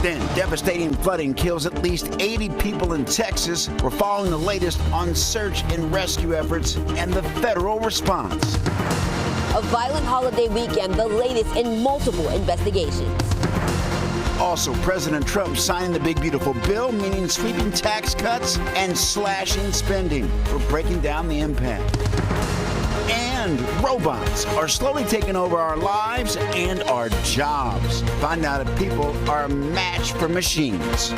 Then, devastating flooding kills at least 80 people in Texas. We're following the latest on search and rescue efforts and the federal response. A violent holiday weekend, the latest in multiple investigations. Also, President Trump signed the big beautiful bill, meaning sweeping tax cuts and slashing spending. We're breaking down the impact. And robots are slowly taking over our lives and our jobs. Find out if people are a match for machines.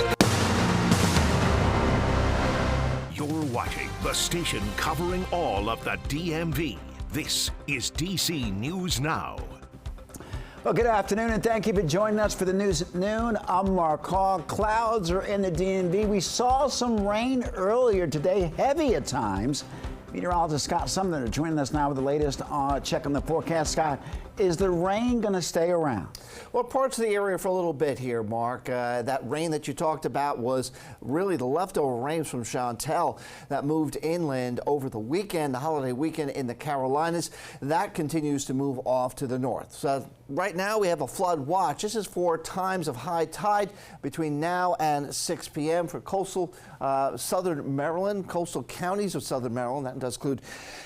You're watching the station covering all of the DMV. This is DC News Now. Well, good afternoon, and thank you for joining us for the news at noon. I'm Mark Hall. Clouds are in the DMV. We saw some rain earlier today, heavy at times. Meteorologist Scott Sumner joining us now with the latest check on the forecast. Scott, is the rain going to stay around? Well, parts of the area for a little bit here, Mark. That rain that you talked about was really the leftover rains from Chantal that moved inland over the weekend, the holiday weekend in the Carolinas. That continues to move off to the north. So right now we have a flood watch. This is for times of high tide between now and 6 p.m. for coastal southern Maryland, coastal counties of southern Maryland. That does include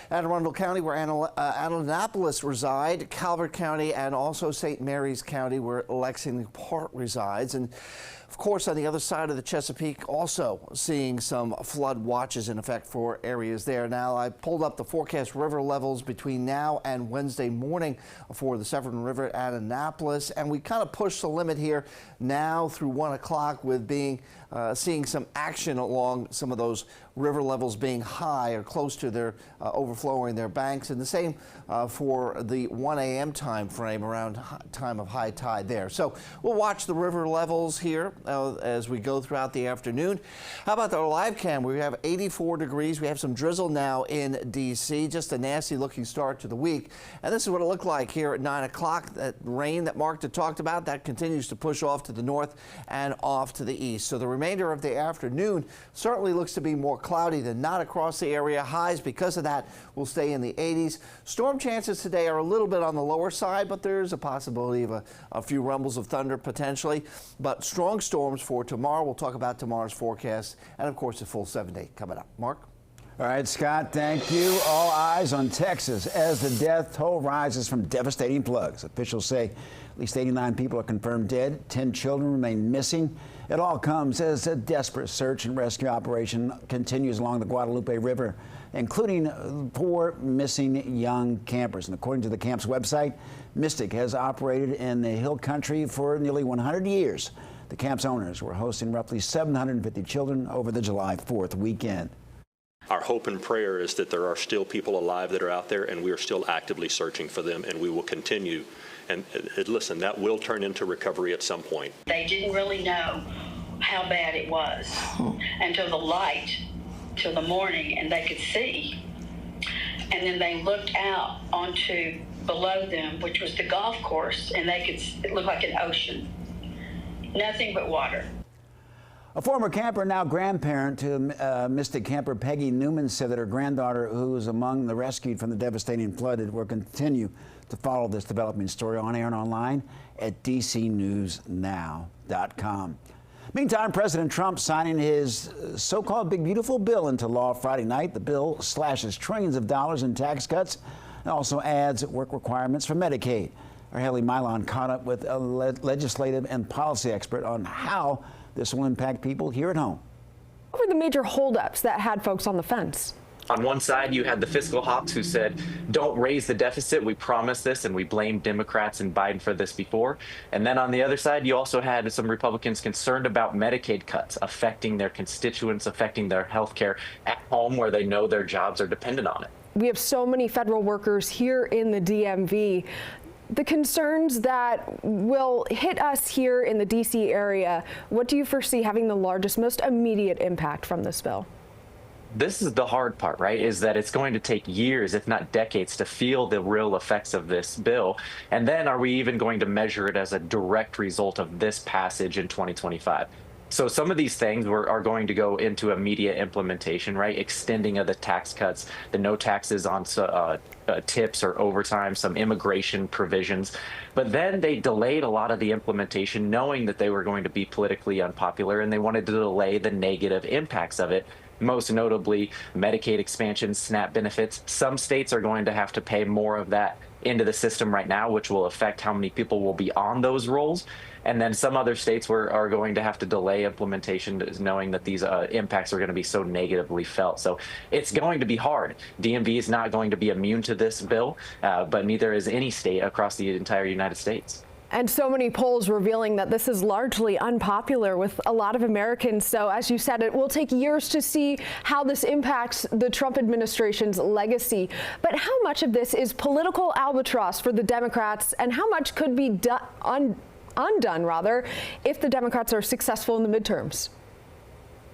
Anne Arundel County, where Annapolis reside, Calvert County, and also St. Mary's County, where Lexington Park resides. And of course, on the other side of the Chesapeake, also seeing some flood watches in effect for areas there. Now, I pulled up the forecast river levels between now and Wednesday morning for the Severn River at Annapolis, and we kind of pushed the limit here now through 1 o'clock with seeing some action along some of those river levels being high or close to their overflowing their banks, and the same for the 1 a.m. time frame around time of high tide there. So we'll watch the river levels here as we go throughout the afternoon. How about our live cam? We have 84 degrees. We have some drizzle now in D.C. Just a nasty looking start to the week. And this is what it looked like here at 9 o'clock. That rain that Mark had talked about, that continues to push off to the north and off to the east. So the remainder of the afternoon certainly looks to be more cloudy than not across the area. Highs because of that will stay in the 80s. Storm chances today are a little bit on the lower side, but there's a possibility of a few rumbles of thunder potentially. But strong storms for tomorrow. We'll talk about tomorrow's forecast and, of course, a full 7 day coming up. Mark? All right, Scott, thank you. All eyes on Texas as the death toll rises from devastating floods. Officials say at least 89 people are confirmed dead. 10 children remain missing. It all comes as a desperate search and rescue operation continues along the Guadalupe River, including 4 missing young campers. And according to the camp's website, Mystic has operated in the Hill Country for nearly 100 years. The camp's owners were hosting roughly 750 children over the July 4th weekend. Our hope and prayer is that there are still people alive that are out there, and we are still actively searching for them, and we will continue. And listen, that will turn into recovery at some point. They didn't really know how bad it was until the light, till the morning, and they could see. And then they looked out onto below them, which was the golf course, and it looked like an ocean. Nothing but water. A former camper, now grandparent to Mystic camper Peggy Newman, said that her granddaughter, who was among the rescued from the devastating flood, will continue to follow this developing story on air and online at DCNewsNow.com. Meantime, President Trump signing his so-called Big Beautiful Bill into law Friday night. The bill slashes trillions of dollars in tax cuts and also adds work requirements for Medicaid. Our Haley Milon caught up with a legislative and policy expert on how this will impact people here at home. What were the major holdups that had folks on the fence? On one side, you had the fiscal hawks who said, don't raise the deficit. We promised this, and we blamed Democrats and Biden for this before. And then on the other side, you also had some Republicans concerned about Medicaid cuts affecting their constituents, affecting their health care at home where they know their jobs are dependent on it. We have so many federal workers here in the DMV. The concerns that will hit us here in the D.C. area, what do you foresee having the largest, most immediate impact from this bill? This is the hard part, right, is that it's going to take years, if not decades, to feel the real effects of this bill. And then are we even going to measure it as a direct result of this passage in 2025? So some of these things are going to go into immediate implementation, right? Extending of the tax cuts, the no taxes on tips or overtime, some immigration provisions. But then they delayed a lot of the implementation, knowing that they were going to be politically unpopular, and they wanted to delay the negative impacts of it. Most notably, Medicaid expansion, SNAP benefits. Some states are going to have to pay more of that into the system right now, which will affect how many people will be on those rolls. And then some other states are going to have to delay implementation, knowing that these impacts are going to be so negatively felt. So it's going to be hard. DMV is not going to be immune to this bill, but neither is any state across the entire United States. And so many polls revealing that this is largely unpopular with a lot of Americans. So as you said, it will take years to see how this impacts the Trump administration's legacy. But how much of this is political albatross for the Democrats, and how much could be undone rather if the Democrats are successful in the midterms?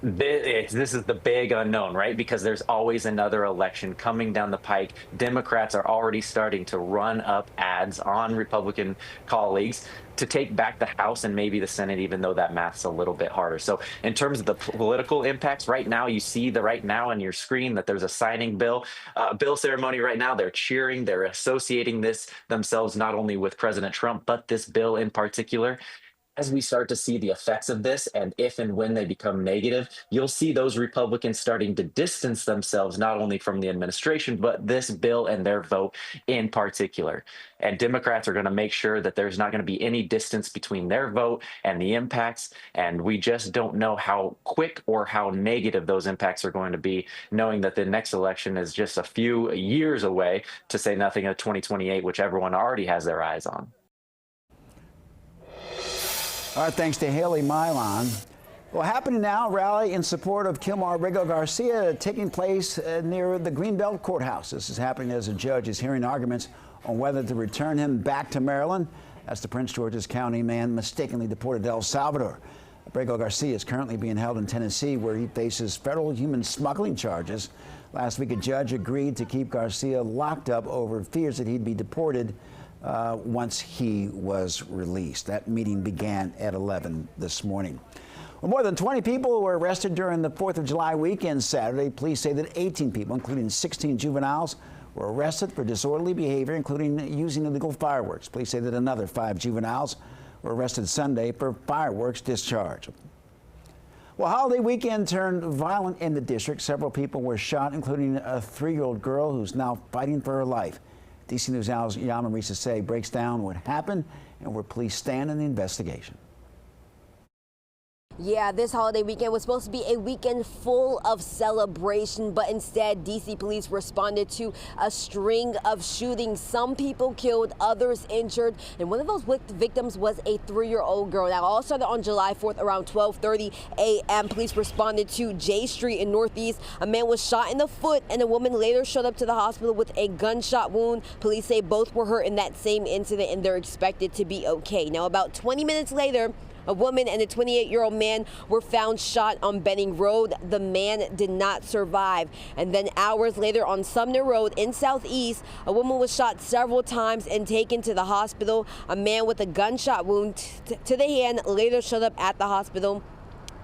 This is the big unknown, right? Because there's always another election coming down the pike. Democrats are already starting to run up ads on Republican colleagues to take back the House and maybe the Senate, even though that math's a little bit harder. So in terms of the political impacts, right now, you see right now on your screen that there's a signing bill ceremony right now. They're cheering, they're associating this themselves not only with President Trump, but this bill in particular. As we start to see the effects of this, and if and when they become negative, you'll see those Republicans starting to distance themselves not only from the administration, but this bill and their vote in particular. And Democrats are going to make sure that there's not going to be any distance between their vote and the impacts. And we just don't know how quick or how negative those impacts are going to be, knowing that the next election is just a few years away, to say nothing of 2028, which everyone already has their eyes on. All right, thanks to Haley Milon. Well, happening now, rally in support of Kilmar Abrego Garcia taking place near the Greenbelt Courthouse. This is happening as a judge is hearing arguments on whether to return him back to Maryland. That's the Prince George's County man mistakenly deported to El Salvador. Abrego Garcia is currently being held in Tennessee, where he faces federal human smuggling charges. Last week, a judge agreed to keep Garcia locked up over fears that he'd be deported once he was released. That meeting began at 11 this morning. Well, more than 20 people were arrested during the 4th of July weekend Saturday. Police say that 18 people, including 16 juveniles, were arrested for disorderly behavior, including using illegal fireworks. Police say that another 5 juveniles were arrested Sunday for fireworks discharge. Well, holiday weekend turned violent in the district. Several people were shot, including a 3-year-old girl who's now fighting for her life. DC News Now's Yama Risase breaks down what happened and where police stand in the investigation. Yeah, this holiday weekend was supposed to be a weekend full of celebration, but instead, DC police responded to a string of shootings. Some people killed, others injured, and one of those victims was a 3-year-old girl. Now, all started on July 4th around 12:30 a.m. Police responded to J Street in Northeast. A man was shot in the foot, and a woman later showed up to the hospital with a gunshot wound. Police say both were hurt in that same incident, and they're expected to be okay. Now, about 20 minutes later, a woman and a 28-year-old man were found shot on Benning Road. The man did not survive. And then hours later on Sumner Road in Southeast, a woman was shot several times and taken to the hospital. A man with a gunshot wound to the hand later showed up at the hospital.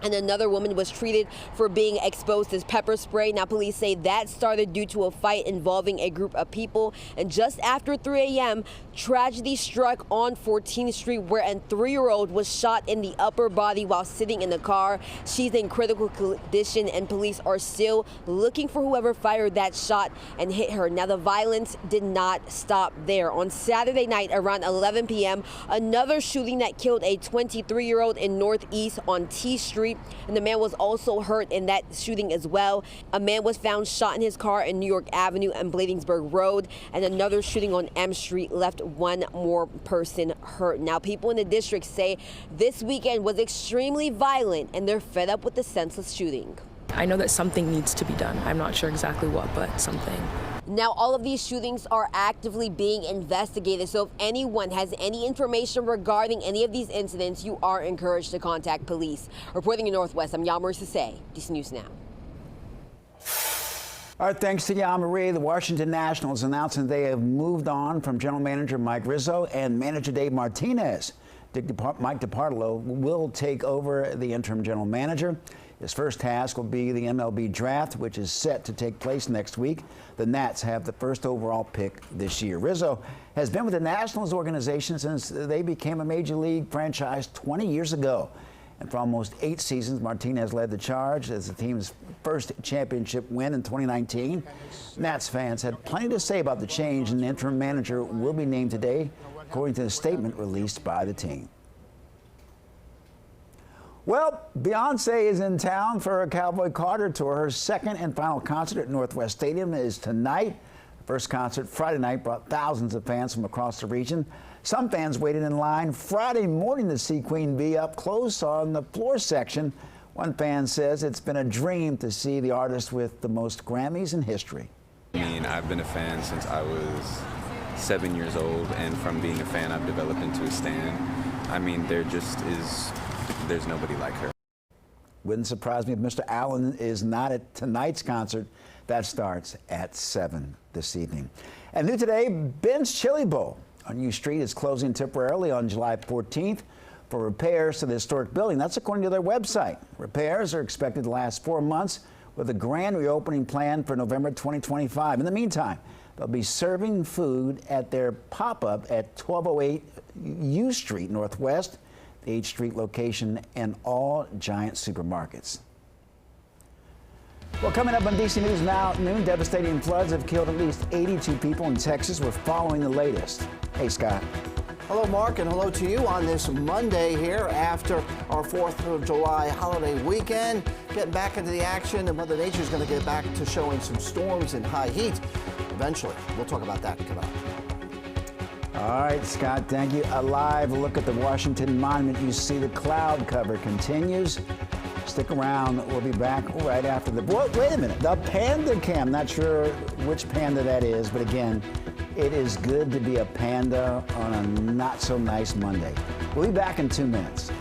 And another woman was treated for being exposed to pepper spray. Now, police say that started due to a fight involving a group of people. And just after 3 a.m., tragedy struck on 14th Street, where a 3-year-old was shot in the upper body while sitting in the car. She's in critical condition, and police are still looking for whoever fired that shot and hit her. Now, the violence did not stop there. On Saturday night around 11 p.m., another shooting that killed a 23-year-old in Northeast on T Street. And the man was also hurt in that shooting as well. A man was found shot in his car in New York Avenue and Bladensburg Road, and another shooting on M Street left one more person hurt. Now, people in the district say this weekend was extremely violent, and they're fed up with the senseless shooting. I know that something needs to be done. I'm not sure exactly what, but something. Now, all of these shootings are actively being investigated. So if anyone has any information regarding any of these incidents, you are encouraged to contact police. Reporting in Northwest, I'm Yama Risase, DC News Now. All right, thanks to Yama-Marie. The Washington Nationals announcing they have moved on from general manager Mike Rizzo and manager Dave Martinez. Mike DiPartolo will take over the interim general manager. His first task will be the MLB draft, which is set to take place next week. The Nats have the first overall pick this year. Rizzo has been with the Nationals organization since they became a major league franchise 20 years ago. And for almost 8 seasons, Martinez led the charge as the team's first championship win in 2019. Nats fans had plenty to say about the change, and the interim manager will be named today, according to a statement released by the team. Well, Beyonce is in town for a Cowboy Carter tour. Her second and final concert at Northwest Stadium is tonight. The first concert Friday night brought thousands of fans from across the region. Some fans waited in line Friday morning to see Queen Bee up close on the floor section. One fan says it's been a dream to see the artist with the most Grammys in history. I mean, I've been a fan since I was 7 years old, and from being a fan, I've developed into a stan. I mean, there's nobody like her. Wouldn't surprise me if Mr. Allen is not at tonight's concert. That starts at 7 this evening. And new today, Ben's Chili Bowl on U Street is closing temporarily on July 14th for repairs to the historic building. That's according to their website. Repairs are expected to last 4 months with a grand reopening plan for November 2025. In the meantime, they'll be serving food at their pop-up at 1208 U Street Northwest, the H Street location, and all Giant supermarkets. Well, coming up on DC News Now at noon, devastating floods have killed at least 82 people in Texas. We're following the latest. Hey, Scott. Hello, Mark, and hello to you on this Monday here after our 4th of July holiday weekend. Getting back into the action, and Mother Nature is going to get back to showing some storms and high heat eventually. We'll talk about that coming up. All right, Scott, thank you. A live look at the Washington Monument. You see the cloud cover continues. Stick around. We'll be back right after the... Wait a minute. The Panda Cam. Not sure which panda that is, but again, it is good to be a panda on a not-so-nice Monday. We'll be back in 2 minutes.